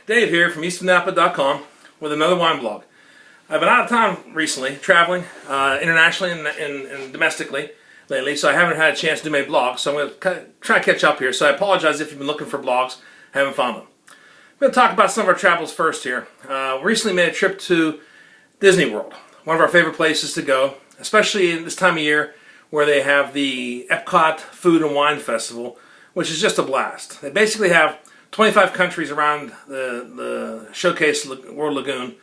Dave here from eastofnapa.com with another wine blog. I've been out of town recently, traveling internationally and domestically lately, so I haven't had a chance to do my blogs, so I'm going to try to catch up here. So I apologize if you've been looking for blogs, haven't found them. I'm going to talk about some of our travels first here. Recently made a trip to Disneyworld, one of our favorite places to go, especially in this time of year where they have the Epcot Food and Wine Festival, which is just a blast. They basically have 25 countries around the Showcase World Lagoon,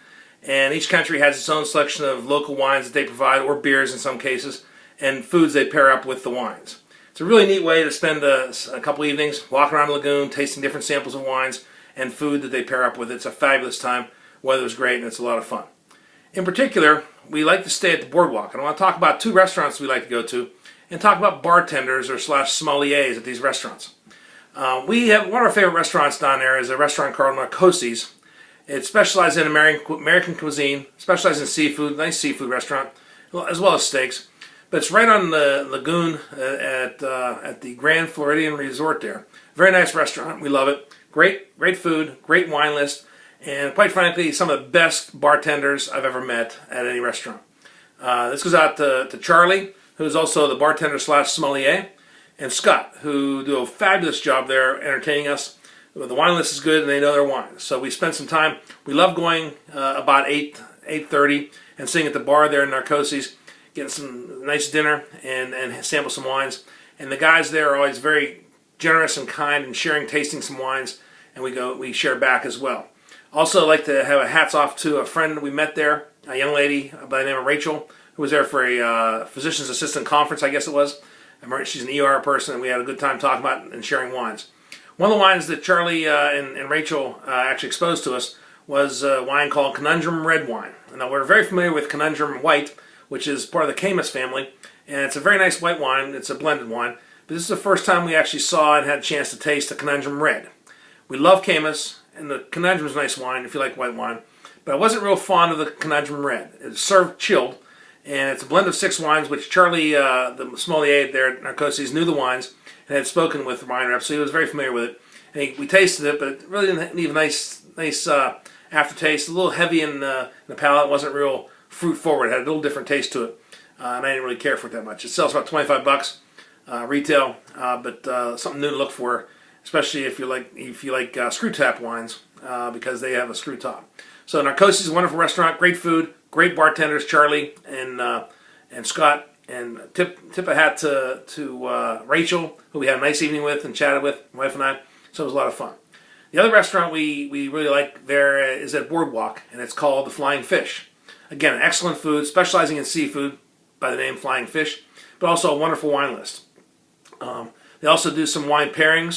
and each country has its own selection of local wines that they provide, or beers in some cases, and foods they pair up with the wines. It's a really neat way to spend a couple evenings walking around the lagoon, tasting different samples of wines and food that they pair up with. It's a fabulous time. Weather's great, and it's a lot of fun. In particular, we like to stay at the boardwalk, and I want to talk about two restaurants we like to go to and talk about bartenders or sommeliers at these restaurants. We have one of our favorite restaurants down there is a restaurant called Narcosis. It specializes in American cuisine, specializes in seafood, nice seafood restaurant, as well as steaks. But it's right on the lagoon at the Grand Floridian Resort there. Very nice restaurant. We love it. Great food, great wine list, and quite frankly, some of the best bartenders I've ever met at any restaurant. This goes out to Charlie, who's also the bartender / sommelier, and Scott, who do a fabulous job there entertaining us. The wine list is good, and they know their wine. So we spent some time. We love going about 8:30 and sitting at the bar there in Narcosis, getting some nice dinner and sample some wines. And the guys there are always very generous and kind and tasting some wines, and we share back as well. Also, I'd like to have a hats off to a friend we met there, a young lady by the name of Rachel, who was there for a physician's assistant conference, I guess it was. She's an ER person, and we had a good time talking about and sharing wines. One of the wines that Charlie and Rachel actually exposed to us was a wine called Conundrum Red Wine. Now, we're very familiar with Conundrum White, which is part of the Camus family, and it's a very nice white wine. It's a blended wine, but this is the first time we actually saw and had a chance to taste the Conundrum Red. We love Camus, and the Conundrum is a nice wine if you like white wine, but I wasn't real fond of the Conundrum Red. It's served chilled, and it's a blend of 6 wines, which Charlie, the sommelier there at Narcosis, knew the wines and had spoken with the wine rep, so he was very familiar with it. And we tasted it, but it really didn't leave a nice aftertaste. A little heavy in the palate. It wasn't real fruit forward. It had a little different taste to it, and I didn't really care for it that much. It sells for about 25 bucks retail, but something new to look for, especially if you like screw top wines, because they have a screw top. So Narcosis is a wonderful restaurant, great food, great bartenders, Charlie and Scott, and tip a hat to Rachel, who we had a nice evening with and chatted with, my wife and I. So it was a lot of fun. The other restaurant we really like there is at Boardwalk, and it's called the Flying Fish. Again, excellent food, specializing in seafood by the name Flying Fish, but also a wonderful wine list. They also do some wine pairing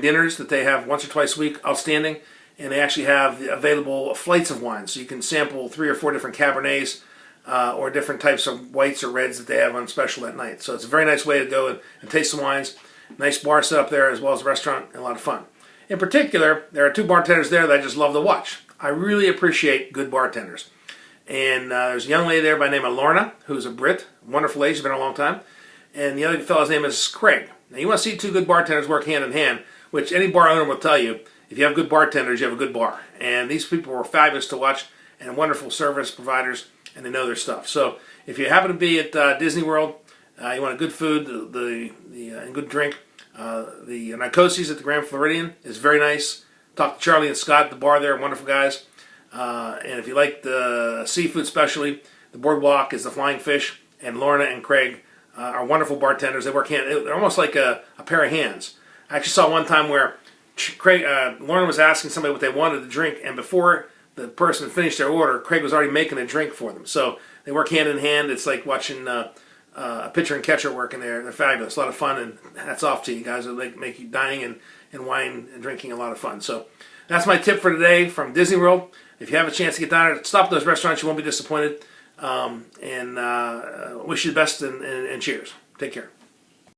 dinners that they have once or twice a week, outstanding. And they actually have available flights of wines, so you can sample 3 or 4 different Cabernets or different types of whites or reds that they have on special at night. So it's a very nice way to go and taste some wines. Nice bar set up there as well as a restaurant, and a lot of fun. In particular, there are 2 bartenders there that I just love to watch. I really appreciate good bartenders. And there's a young lady there by the name of Lorna, who's a Brit, wonderful lady, she's been there a long time. And the other fellow's name is Craig. Now you want to see 2 good bartenders work hand in hand, which any bar owner will tell you. If you have good bartenders, you have a good bar. And these people were fabulous to watch and wonderful service providers, and they know their stuff. So if you happen to be at Disney World, you want a good food and good drink, the Narcosis at the Grand Floridian is very nice. Talk to Charlie and Scott at the bar there, wonderful guys. And if you like the seafood especially, the Boardwalk is the Flying Fish, and Lorna and Craig are wonderful bartenders. They work they're almost like a pair of hands. I actually saw one time where Lorna was asking somebody what they wanted to drink, and before the person finished their order, Craig was already making a drink for them. So they work hand in hand. It's like watching a pitcher and catcher working there. They're fabulous, a lot of fun, and hats off to you guys. They make you dining and wine and drinking a lot of fun. So that's my tip for today from Disney World. If you have a chance to get down there, stop at those restaurants. You won't be disappointed. And wish you the best and cheers. Take care.